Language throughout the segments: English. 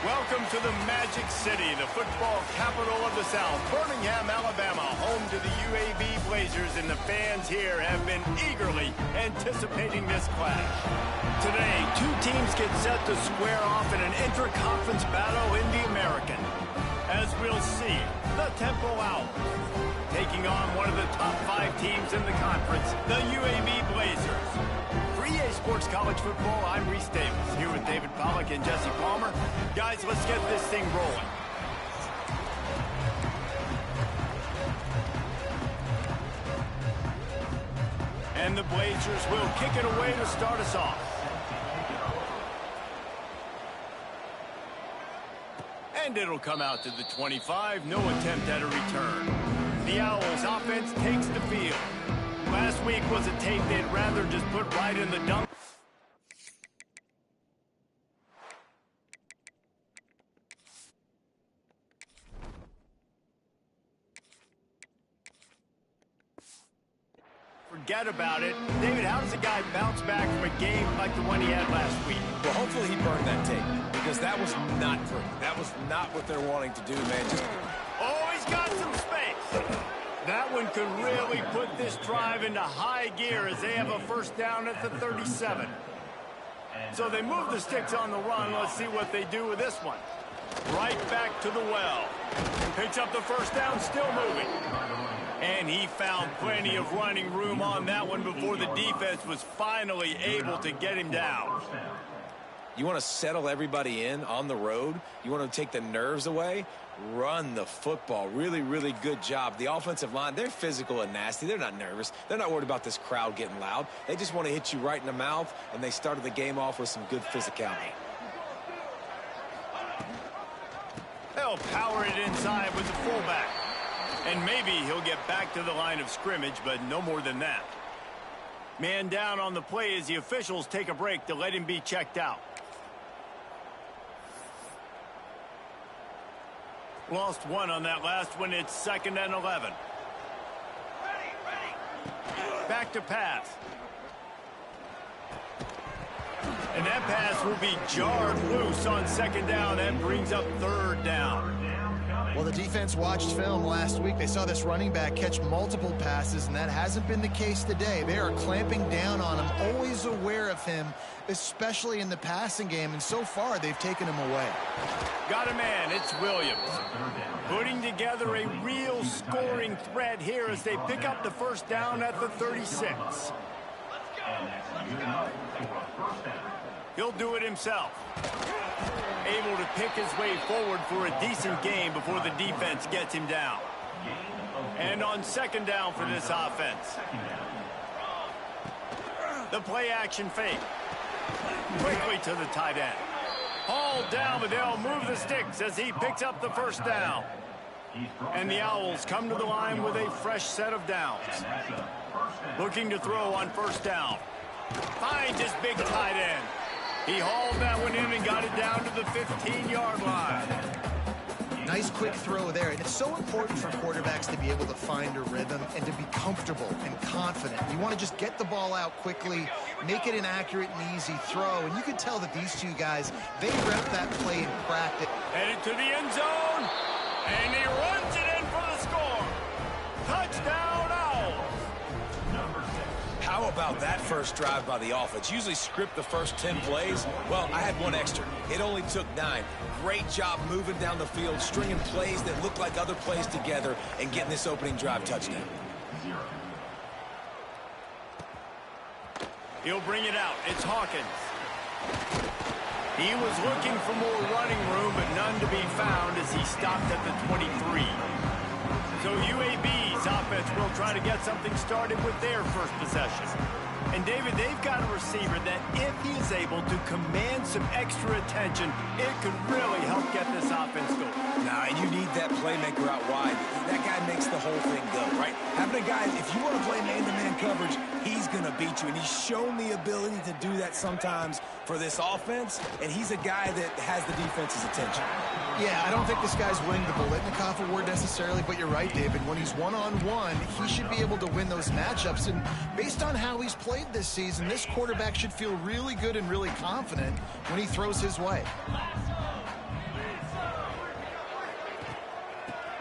Welcome to the Magic City, the football capital of the South, Birmingham, Alabama, home to the UAB Blazers, and the fans here have been eagerly anticipating this clash. Today, two teams get set to square off in an intra-conference battle in the American. As we'll see, the Temple Owls taking on one of the top 5 teams in the conference, the UAB Blazers. For EA Sports College Football, I'm Reese Davis, here with David Pollack and Jesse Palmer. Guys, let's get this thing rolling. And the Blazers will kick it away to start us off. And it'll come out to the 25, no attempt at a return. The Owls offense takes the field. Last week was a tape they'd rather just put right in the dump. Forget about it. David, how does a guy bounce back from a game like the one he had last week? Well, hopefully he burned that tape, because that was not pretty. That was not what they're wanting to do, man. Oh, he's got some space. That one could really put this drive into high gear as they have a first down at the 37. So they move the sticks on the run. Let's see what they do with this one. Right back to the well. Picks up the first down, still moving. And he found plenty of running room on that one before the defense was finally able to get him down. You want to settle everybody in on the road? You want to take the nerves away? Run the football. Really, really good job. The offensive line, they're physical and nasty. They're not nervous. They're not worried about this crowd getting loud. They just want to hit you right in the mouth, and they started the game off with some good physicality. They'll power it inside with the fullback. And maybe he'll get back to the line of scrimmage, but no more than that. Man down on the play as the officials take a break to let him be checked out. Lost one on that last one. It's 2nd and 11. Back to pass. And that pass will be jarred loose on 2nd down. That brings up 3rd down. Well, the defense watched film last week. They saw this running back catch multiple passes, and that hasn't been the case today. They are clamping down on him, always aware of him, especially in the passing game, and so far they've taken him away. Got a man, it's Williams. Putting together a real scoring threat here as they pick up the first down at the 36. He'll do it himself. Able to pick his way forward for a decent gain before the defense gets him down. And on 2nd down for this offense. The play action fake. Quickly to the tight end. Hauled down, but they'll move the sticks as he picks up the first down. And the Owls come to the line with a fresh set of downs. Looking to throw on 1st down. Finds his big tight end. He hauled that one in and got it down to the 15-yard line. Nice quick throw there, and it's so important for quarterbacks to be able to find a rhythm and to be comfortable and confident. You want to just get the ball out quickly, make it an accurate and easy throw, and you can tell that these two guys, they rep that play in practice. Headed to the end zone, and he runs it in for the score. Touchdown, Owls. How about that first drive by the offense? Usually script the first 10 plays. Well, I had one extra. It only took 9. Great job moving down the field, stringing plays that look like other plays together, and getting this opening drive touchdown. He'll bring it out. It's Hawkins. He was looking for more running room, but none to be found as he stopped at the 23. So UAB's offense will try to get something started with their first possession. And David, they've got a receiver that if he is able to command some extra attention, it could really help get this offense going. Nah, you need that playmaker out wide. That guy makes the whole thing go, right? Having a guy, if you want to play man-to-man coverage, he's going to beat you. And he's shown the ability to do that sometimes for this offense. And he's a guy that has the defense's attention. Yeah, I don't think this guy's winning the Bolitnikoff Award necessarily, but you're right, David. When he's one-on-one, he should be able to win those matchups. And based on how he's played this season, this quarterback should feel really good and really confident when he throws his way.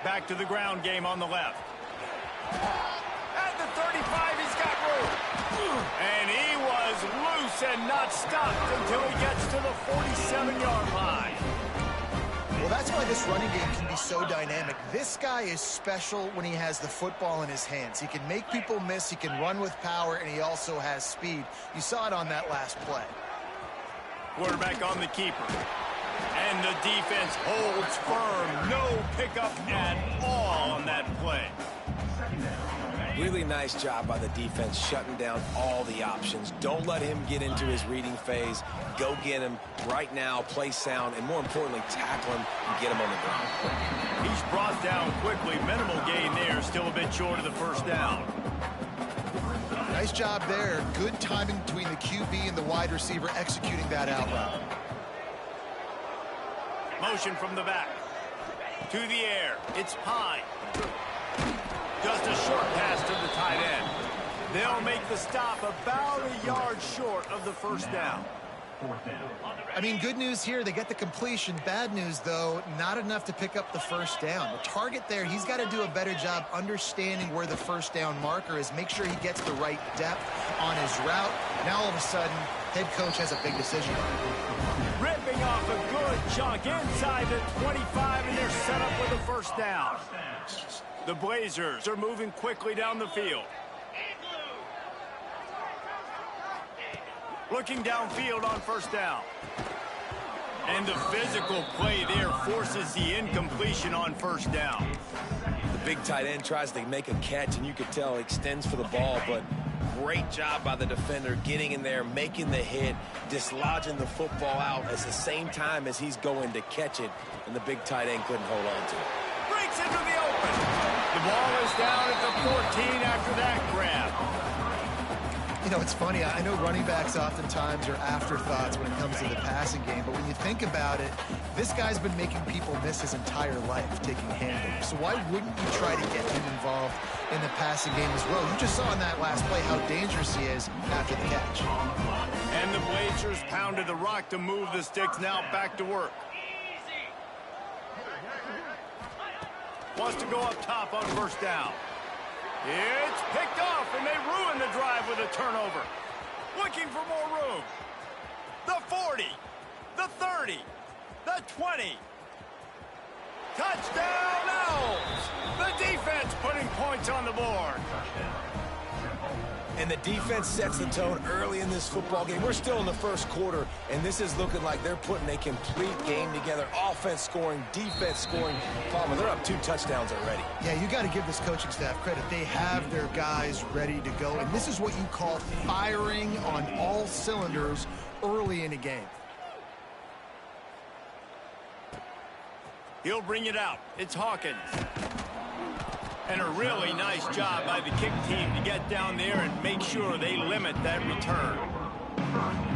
Back to the ground game on the left. At the 35, he's got room. And he was loose and not stopped until he gets to the 47-yard line. Well, that's why this running game can be so dynamic. This guy is special when he has the football in his hands. He can make people miss, he can run with power, and he also has speed. You saw it on that last play. Quarterback on the keeper. And the defense holds firm. No pickup at all on that play. Really nice job by the defense shutting down all the options. Don't let him get into his reading phase. Go get him right now, play sound, and more importantly, tackle him and get him on the ground. He's brought down quickly. Minimal gain there. Still a bit short of the first down. Nice job there. Good timing between the QB and the wide receiver executing that out route. Motion from the back. To the air. It's Pine. Just a short pass to the tight end. They'll make the stop about a yard short of the first down. I mean, good news here. They get the completion. Bad news, though, not enough to pick up the first down. The target there, he's got to do a better job understanding where the first down marker is. Make sure he gets the right depth on his route. Now, all of a sudden, head coach has a big decision. Ripping off a good chunk inside the 25, and they're set up with a first down. The Blazers are moving quickly down the field. Looking downfield on first down. And the physical play there forces the incompletion on first down. The big tight end tries to make a catch, and you could tell he extends for the ball, but great job by the defender getting in there, making the hit, dislodging the football out at the same time as he's going to catch it, and the big tight end couldn't hold on to it. Breaks into the open. The ball is down at the 14 after that grab. You know, it's funny. I know running backs oftentimes are afterthoughts when it comes to the passing game, but when you think about it, this guy's been making people miss his entire life taking handles. So why wouldn't you try to get him involved in the passing game as well? You just saw in that last play how dangerous he is after the catch. And the Blazers pounded the rock to move the sticks. Now back to work. Wants to go up top on first down. It's picked off, and they ruin the drive with a turnover. Looking for more room. The 40, the 30, the 20. Touchdown, Owls! The defense putting points on the board. And the defense sets the tone early in this football game. We're still in the first quarter, and this is looking like they're putting a complete game together. Offense scoring, defense scoring. Palmer, they're up 2 touchdowns already. Yeah, you got to give this coaching staff credit. They have their guys ready to go, and this is what you call firing on all cylinders early in a game. He'll bring it out. It's Hawkins. And a really nice job by the kick team to get down there and make sure they limit that return.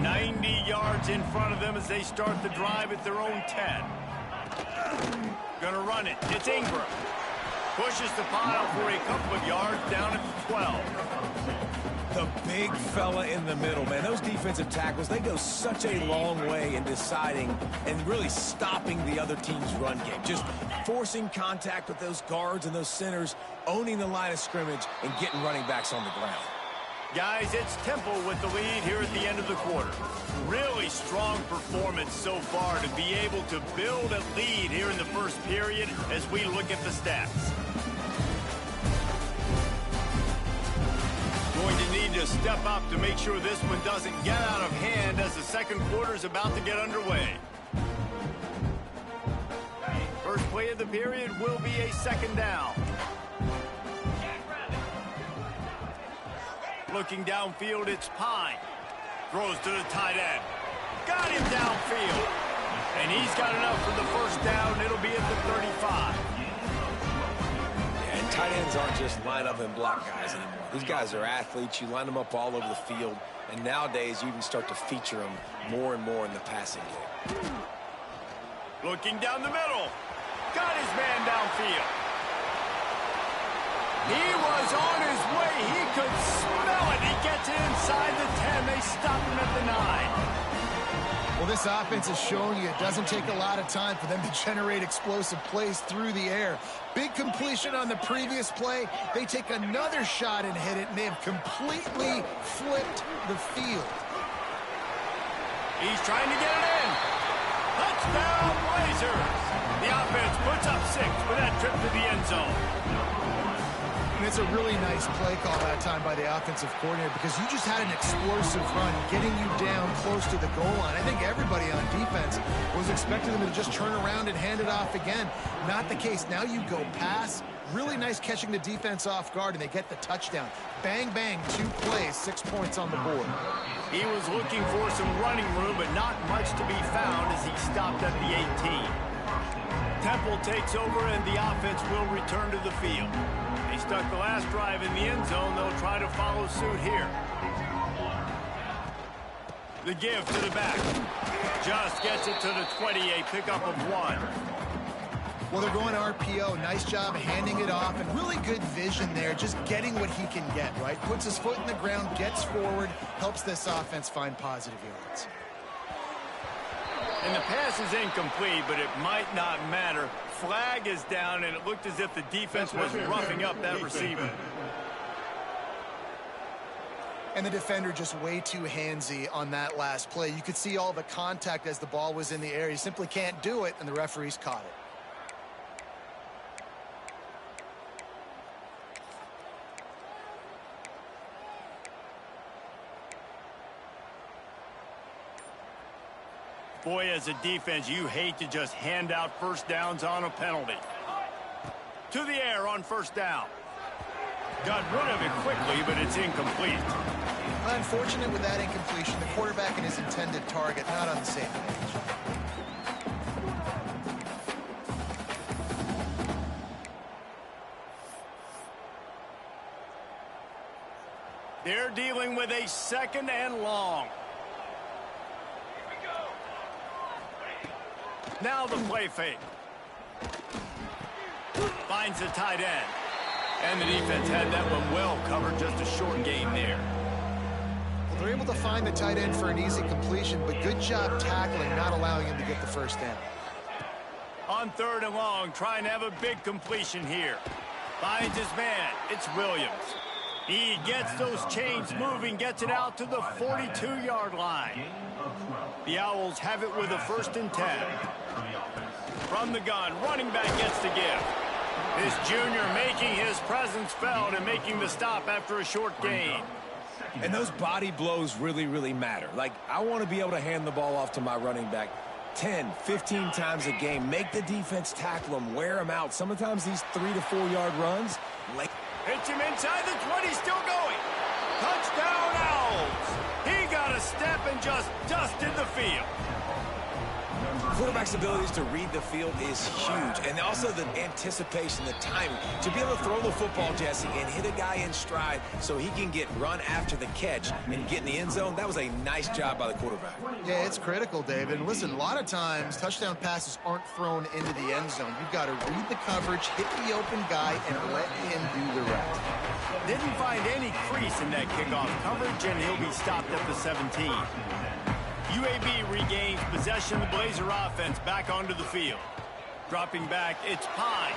90 yards in front of them as they start the drive at their own 10. Gonna run it. It's Ingram. Pushes the pile for a couple of yards down at the 12. The big fella in the middle, man. Those defensive tackles, they go such a long way in deciding and really stopping the other team's run game. Just forcing contact with those guards and those centers, owning the line of scrimmage, and getting running backs on the ground. Guys, it's Temple with the lead here at the end of the quarter. Really strong performance so far to be able to build a lead here in the first period as we look at the stats. Going to need to step up to make sure this one doesn't get out of hand as the second quarter is about to get underway. First play of the period will be a second down. Looking downfield, it's Pine. Throws to the tight end. Got him downfield. And he's got enough for the first down. It'll be at the 35. And tight ends aren't just line up and block guys anymore. These guys are athletes. You line them up all over the field. And nowadays, you can start to feature them more and more in the passing game. Looking down the middle. Got his man downfield. He was on his way. He could smell it. He gets it inside the 10. They stop him at the 9. Well, this offense is showing you it doesn't take a lot of time for them to generate explosive plays through the air. Big incompletion on the previous play. They take another shot and hit it, and they have completely flipped the field. He's trying to get it in. Touchdown, Blazers. The offense puts up 6 with that trip to the end zone. And it's a really nice play call that time by the offensive coordinator because you just had an explosive run getting you down close to the goal line. I think everybody on defense was expecting them to just turn around and hand it off again. Not the case. Now you go pass. Really nice catching the defense off guard, and they get the touchdown. Bang, bang, 2 plays, 6 points on the board. He was looking for some running room, but not much to be found as he stopped at the 18. Temple takes over, and the offense will return to the field. They stuck the last drive in the end zone. They'll try to follow suit here. The give to the back. Just gets it to the 20, a pickup of 1. Well, they're going RPO. Nice job handing it off, and really good vision there, just getting what he can get, right? Puts his foot in the ground, gets forward, helps this offense find positive yards. And the pass is incomplete, but it might not matter. Flag is down, and it looked as if the defense was roughing up that receiver. And the defender just way too handsy on that last play. You could see all the contact as the ball was in the air. He simply can't do it, and the referees caught it. Boy, as a defense, you hate to just hand out first downs on a penalty. To the air on first down. Got rid of it quickly, but it's incomplete. Unfortunate with that incompletion. The quarterback and his intended target not on the same page. They're dealing with a 2nd and long. Now the play fake. Finds the tight end. And the defense had that one well covered. Just a short gain there. Well, they're able to find the tight end for an easy completion, but good job tackling, not allowing him to get the first down. On 3rd and long, trying to have a big completion here. Finds his man. It's Williams. He gets those chains moving, gets it out to the 42-yard line. The Owls have it with a 1st and 10. From the gun, running back gets the give. This junior making his presence felt and making the stop after a short gain. And those body blows really, really matter. Like, I want to be able to hand the ball off to my running back 10, 15 times a game. Make the defense tackle him, wear him out. Sometimes these 3 to 4 yard runs, like... Hits him inside the 20, still going. Touchdown, Owls. He got a step and just dusted the field. Quarterback's abilities to read the field is huge. And also the anticipation, the timing. To be able to throw the football, Jesse, and hit a guy in stride so he can get run after the catch and get in the end zone, that was a nice job by the quarterback. Yeah, it's critical, David. And listen, a lot of times touchdown passes aren't thrown into the end zone. You've got to read the coverage, hit the open guy, and let him do the rest. Didn't find any crease in that kickoff coverage, and he'll be stopped at the 17. UAB regains possession of the Blazer offense back onto the field. Dropping back, it's Pine.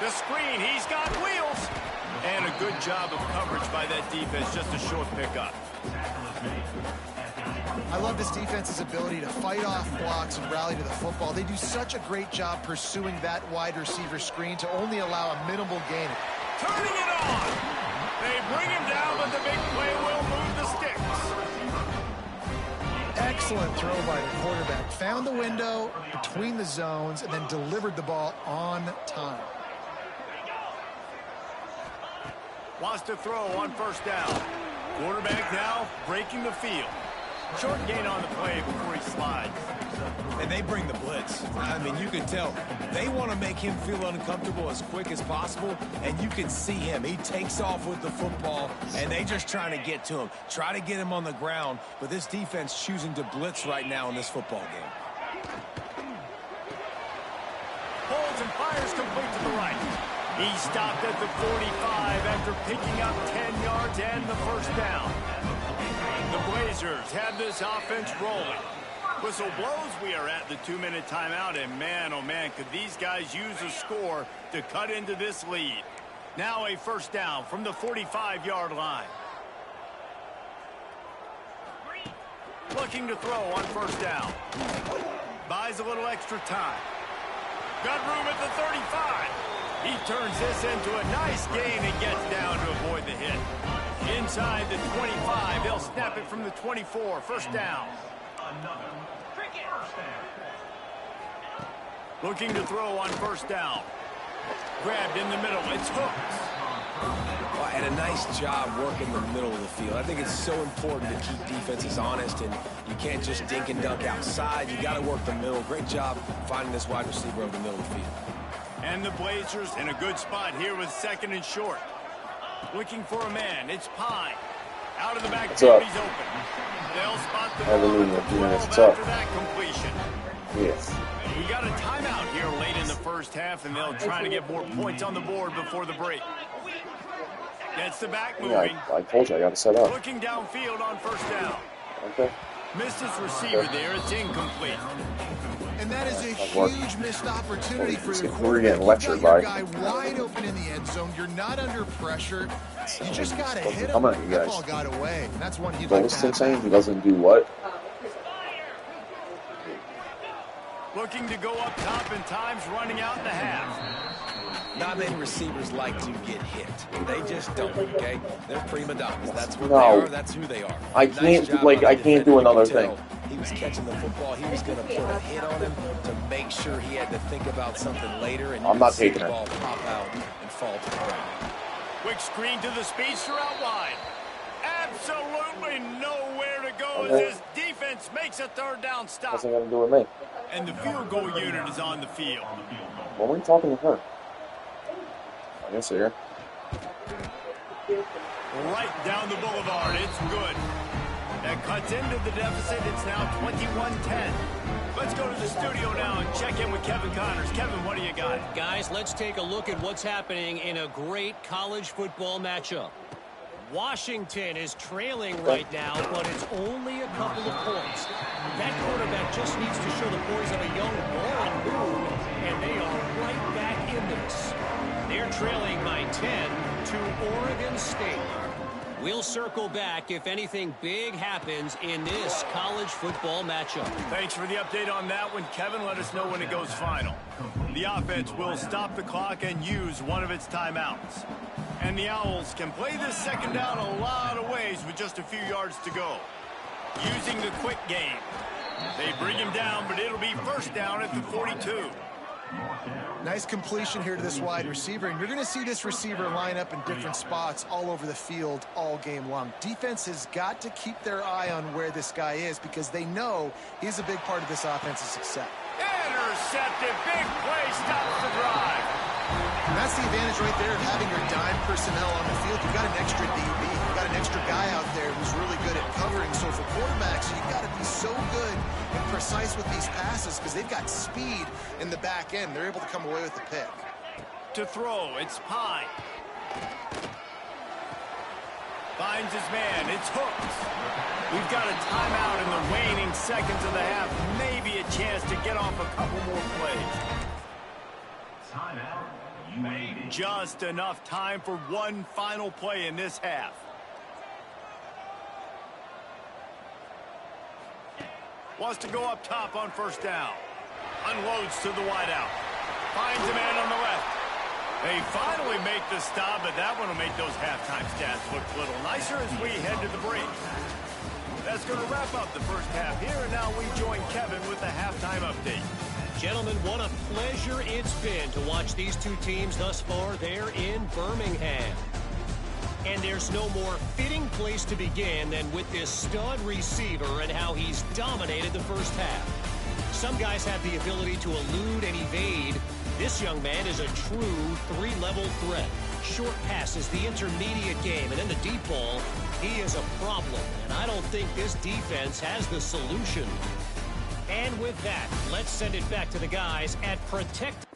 The screen, he's got wheels. And a good job of coverage by that defense, just a short pickup. I love this defense's ability to fight off blocks and rally to the football. They do such a great job pursuing that wide receiver screen to only allow a minimal gain. Turning it on. They bring him down, but the big play will move the sticks. Excellent throw by the quarterback. Found the window between the zones and then delivered the ball on time. Wants to throw on first down. Quarterback now breaking the field. Short gain on the play before he slides. And they bring the blitz. I mean, you can tell they want to make him feel uncomfortable as quick as possible, and you can see him. He takes off with the football, and they just trying to get to him, try to get him on the ground, but this defense choosing to blitz right now in this football game. Holds and fires complete to the right. He stopped at the 45 after picking up 10 yards and the first down. The Blazers have this offense rolling. Whistle blows, we are at the 2-minute timeout, and man, oh man, could these guys use a score to cut into this lead. Now a first down from the 45-yard line. Looking to throw on first down. Buys a little extra time. Got room at the 35. He turns this into a nice gain and gets down to avoid the hit. Inside the 25, they'll snap it from the 24. First down. Looking to throw on first down. Grabbed in the middle. It's Hooks. Well, and a nice job working the middle of the field. I think it's so important to keep defenses honest, and you can't just dink and dunk outside. You got to work the middle. Great job finding this wide receiver over the middle of the field. And the Blazers in a good spot here with second and short. Looking for a man. It's Pine. Out of the backfield, he's open. They'll spot the ball at the 12 after that completion. Yes. We got a timeout here late in the first half, and they'll try to get more points on the board before the break. Gets the back moving. Yeah, I told you I got to set up. Looking downfield on first down. Okay. Missed his receiver there. It's incomplete. And that is a huge missed opportunity for your We're getting quarterback. lectured You've got by. your guy wide open in the end zone. You're not under pressure. You just got to hit him. Come on, you That guys. ball got away. That's one he'd Don't like to listen have. saying he doesn't do what? Looking to go up top, and time's running out in the half. Not many receivers like to get hit. They just don't, okay? They're prima donnas. That's what No. they are. That's who they are. I Nice can't, job like, by the I can't do defender. another You could thing. tell He was catching the football. He was going to put a hit on him to make sure he had to think about something later. And I'm not see taking the it. ball pop out and fall to the ground. Quick screen to the speedster out wide. Absolutely nowhere to go as Okay. this defense makes a third down stop. What's it got to do with me? And the field goal unit is on the field. When were you talking to her? I guess here. Right down the boulevard. It's good. That cuts into the deficit. It's now 21-10. Let's go to the studio now and check in with Kevin Connors. Kevin, what do you got? Guys, let's take a look at what's happening in a great college football matchup. Washington is trailing right now, but it's only a couple of points. That quarterback just needs to show the poise of a young Warren Moon, and they are right back in this. They're trailing by 10 to Oregon State. We'll circle back if anything big happens in this college football matchup. Thanks for the update on that one, Kevin. Let us know when it goes final. The offense will stop the clock and use one of its timeouts. And the Owls can play this second down a lot of ways with just a few yards to go. Using the quick game. They bring him down, but it'll be first down at the 42. Nice completion here to this wide receiver, and you're going to see this receiver line up in different spots all over the field all game long. Defense has got to keep their eye on where this guy is because they know he's a big part of this offense's success. Intercepted. Big play. Stops the drive. And that's the advantage right there of having your dime personnel on the field. You've got an extra DB. You've got an extra guy out there who's really good at covering. So for quarterbacks, you've got to be so good and precise with these passes because they've got speed in the back end. They're able to come away with the pick. To throw, it's Pine. Finds his man. It's Hooks. We've got a timeout in the waning seconds of the half. Maybe a chance to get off a couple more plays. Timeout, UAB. Just enough time for one final play in this half. Wants to go up top on first down. Unloads to the wideout. Finds a man on the left. They finally make the stop, but that one will make those halftime stats look a little nicer as we head to the break. That's going to wrap up the first half here, and now we join Kevin with the halftime update. Gentlemen, what a pleasure it's been to watch these two teams thus far there in Birmingham. And there's no more fitting place to begin than with this stud receiver and how he's dominated the first half. Some guys have the ability to elude and evade. This young man is a true three-level threat. Short passes, the intermediate game, and then the deep ball, he is a problem. And I don't think this defense has the solution. And with that, let's send it back to the guys at Protect.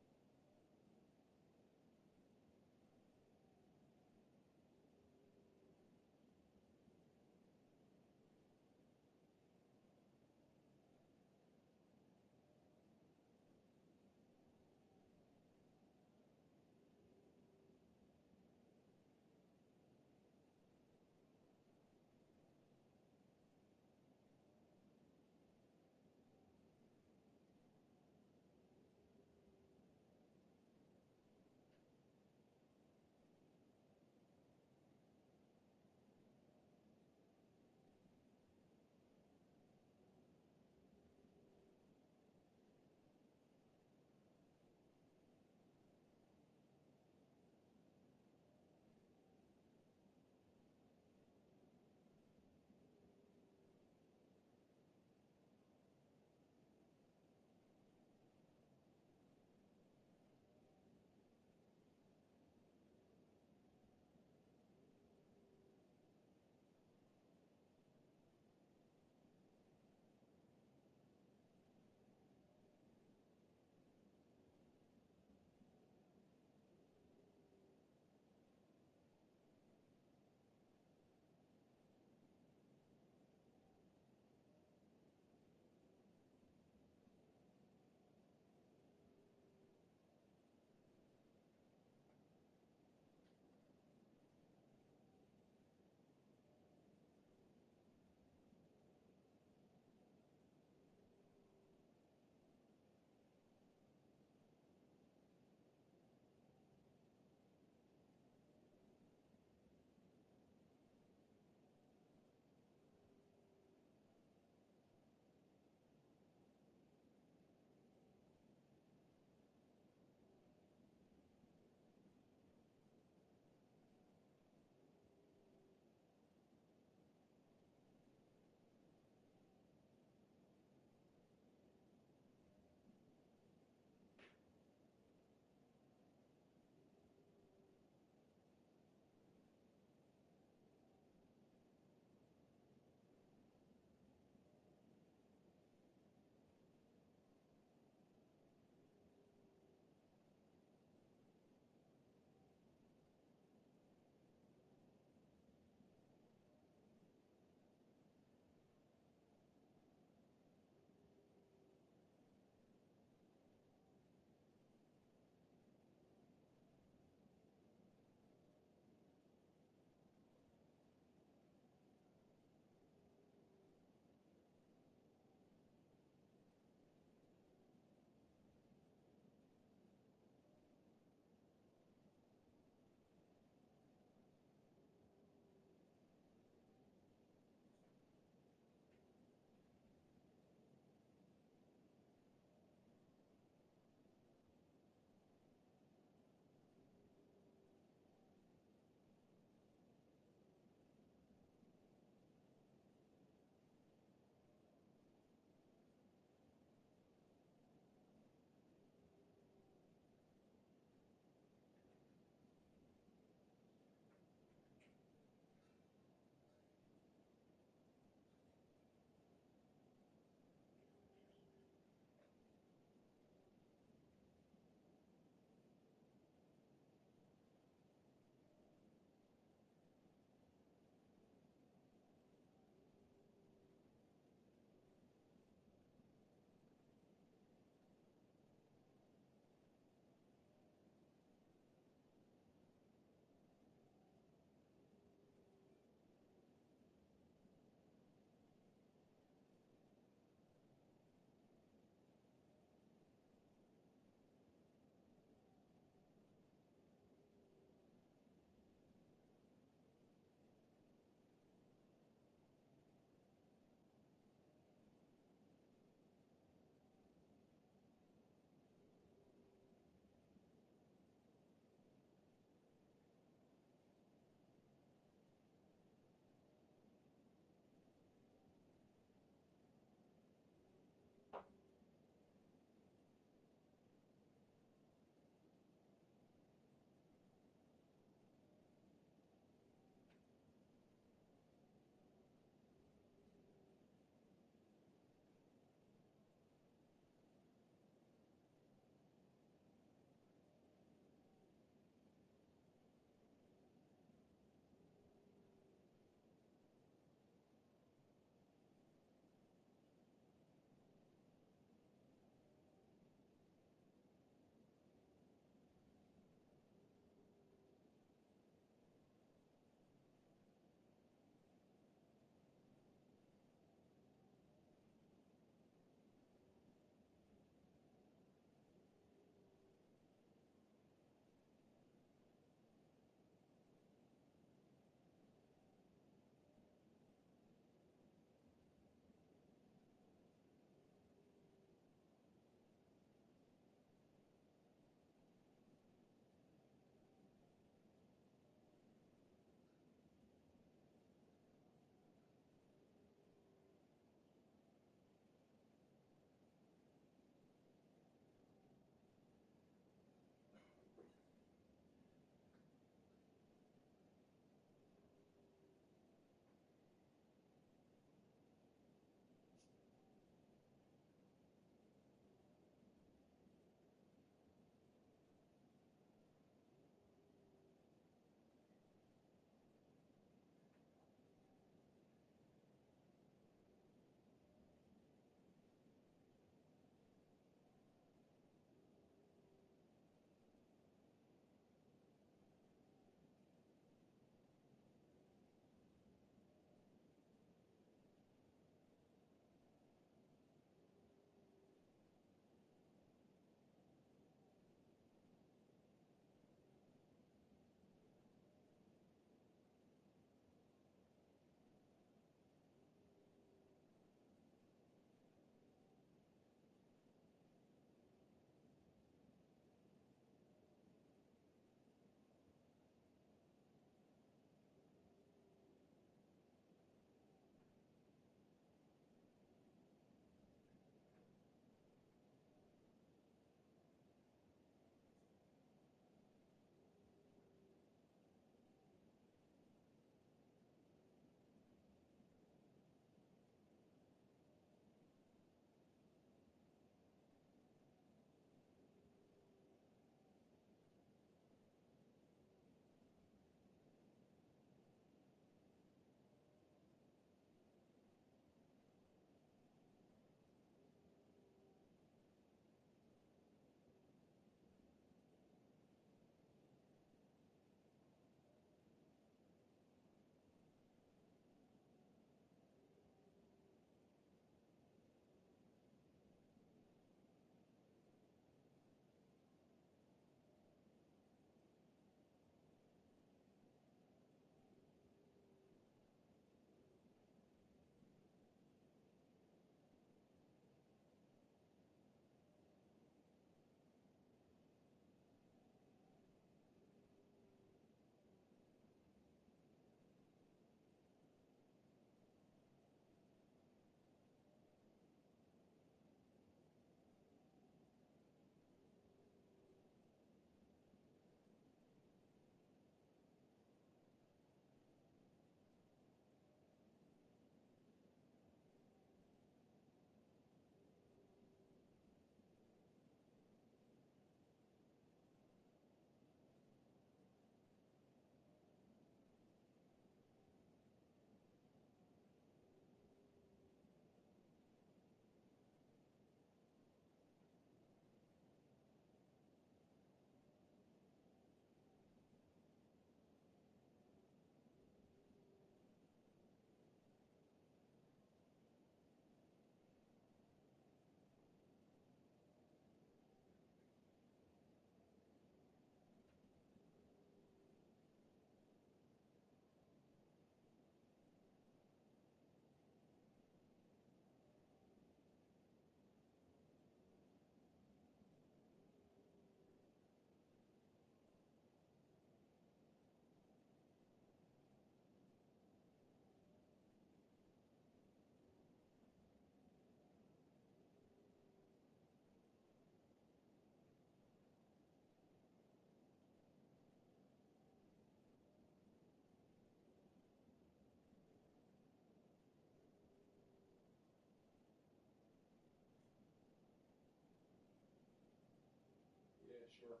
Sure.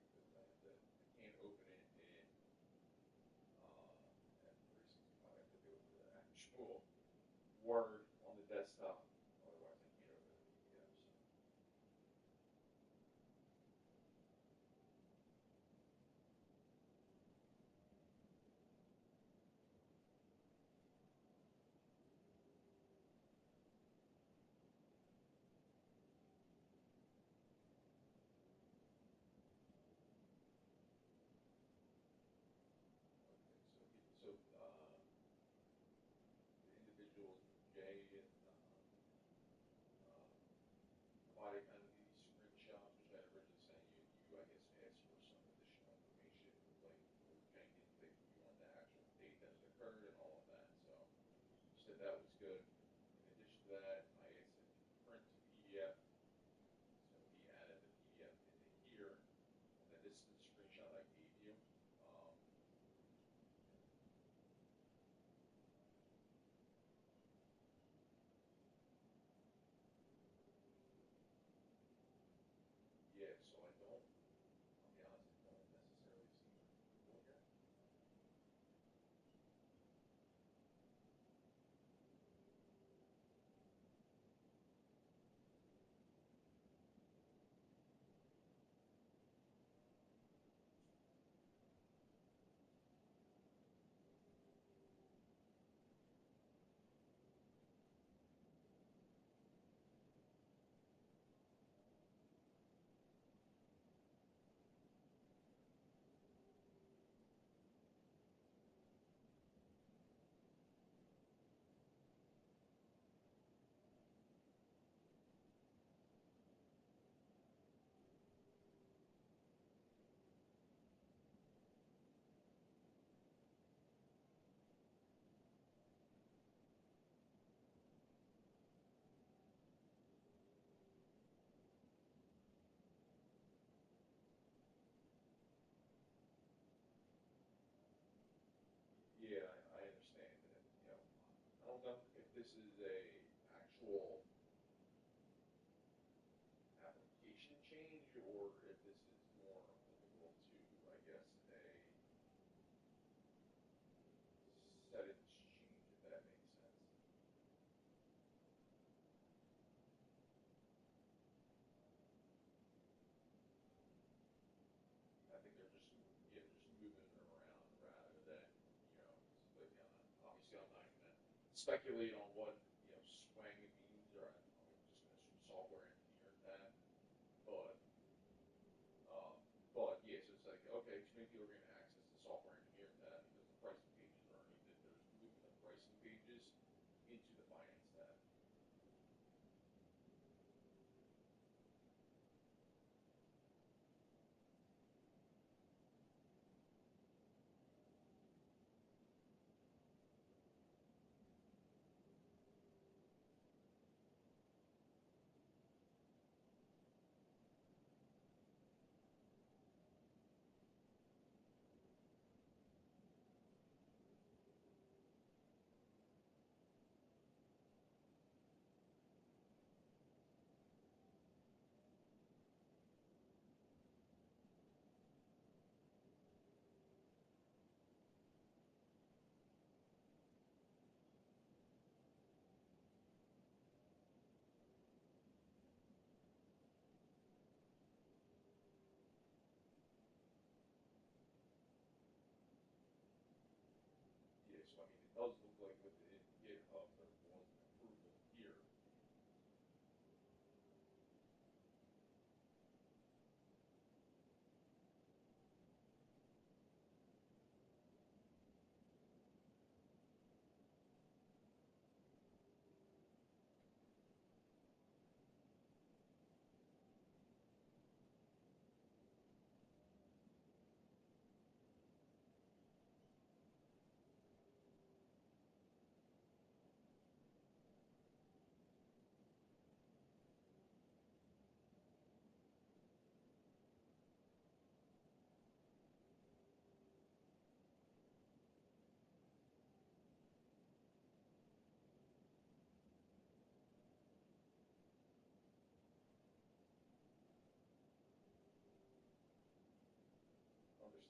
I can't open it in F365. I have to go to the actual Word on the desktop. Otherwise, I can't open the PDF. So. Okay, so the individuals, Jay and provided kind of these screenshots, which I had originally sent you. You, I guess, asked for some additional information, like for Jenkins, that you want the actual date that it occurred and all of that. So you said that was good. In addition to that, I asked him to print the PDF. So he added the PDF into here. And then this is the screenshot I gave you. Yeah, so I'll be honest, I don't necessarily see what here. Yeah, I understand that. I don't know if this is a actual application change or if this is more applicable to, I guess, a settings change, if that makes sense. I think they're just, yeah, just moving it around rather than, like, obviously I'm not going to speculate on what, swang means, or I'm just going to assume software engineer that. But, yeah, so it's like, okay, too many people are going to access the software engineer tab because the pricing pages are underneath it. They're just moving the pricing pages into the finance tab. Yeah, so I mean, it does look like within GitHub there was an approval here.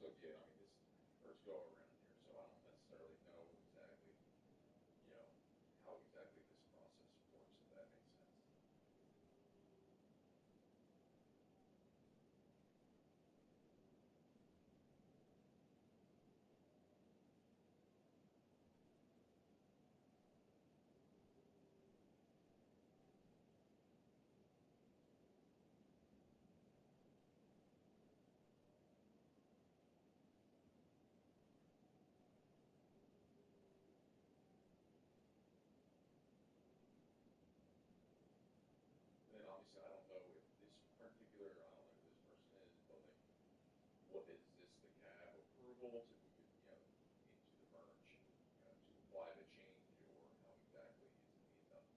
So yeah, I mean, this is first go around here, so I don't necessarily know exactly, how exactly this process works, if that makes sense. And then obviously, I don't know if this particular, I don't know who this person is, but like, what is this the cab approval to move it, into the merge, to apply the change, or how exactly is it being done?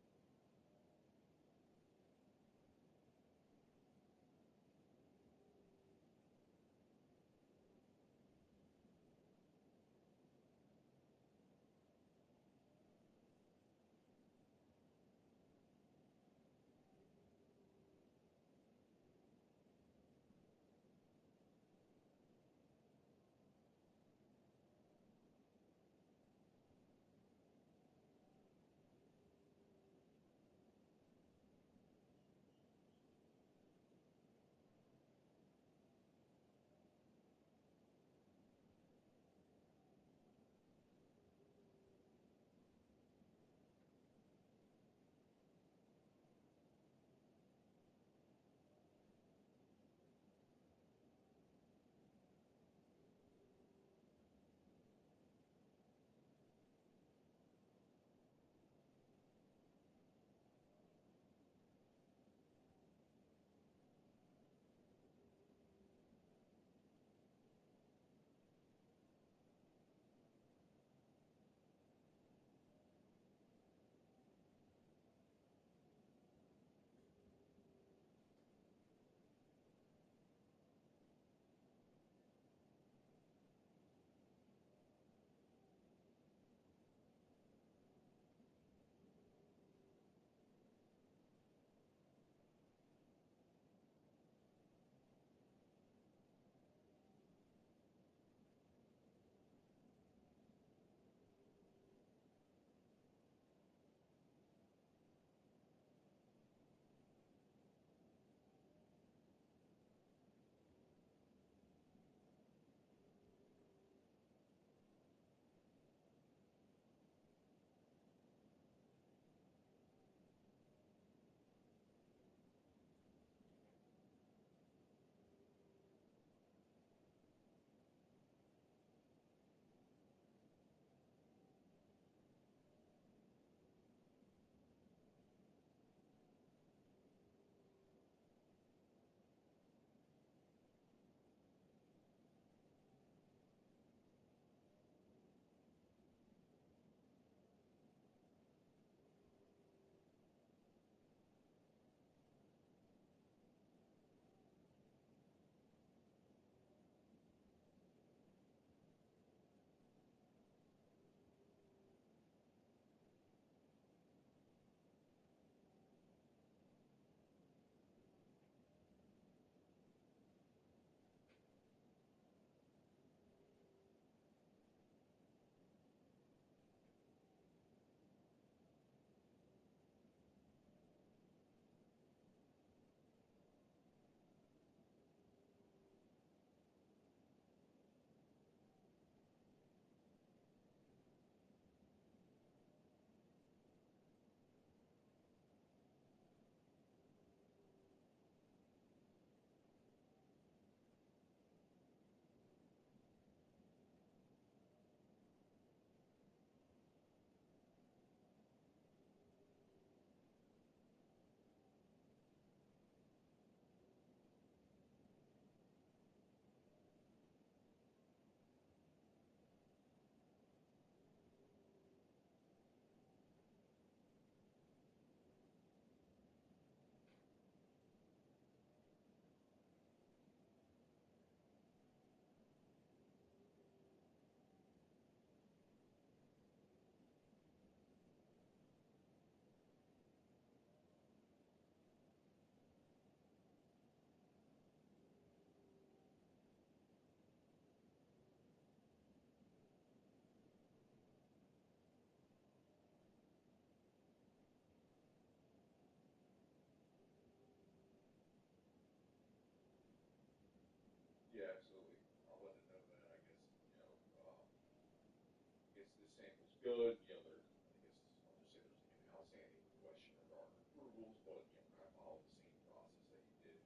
sample's good. You know, there, I guess I'll just say there's like an outstanding question regarding approvals, but you know, kind of follow the same process that you did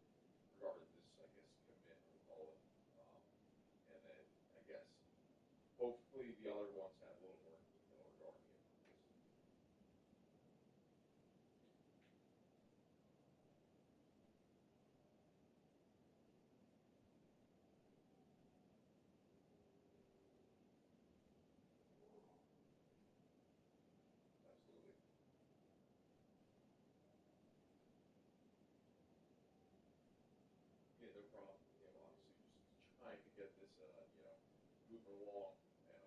regarding this, I guess, commit we'll call it. And then I guess hopefully the other ones have a little more detail regarding the approvals. Absolutely. Yeah, no problem. You know, obviously just trying to get this, you know, moving along, and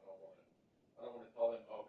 I don't want to tell them, oh,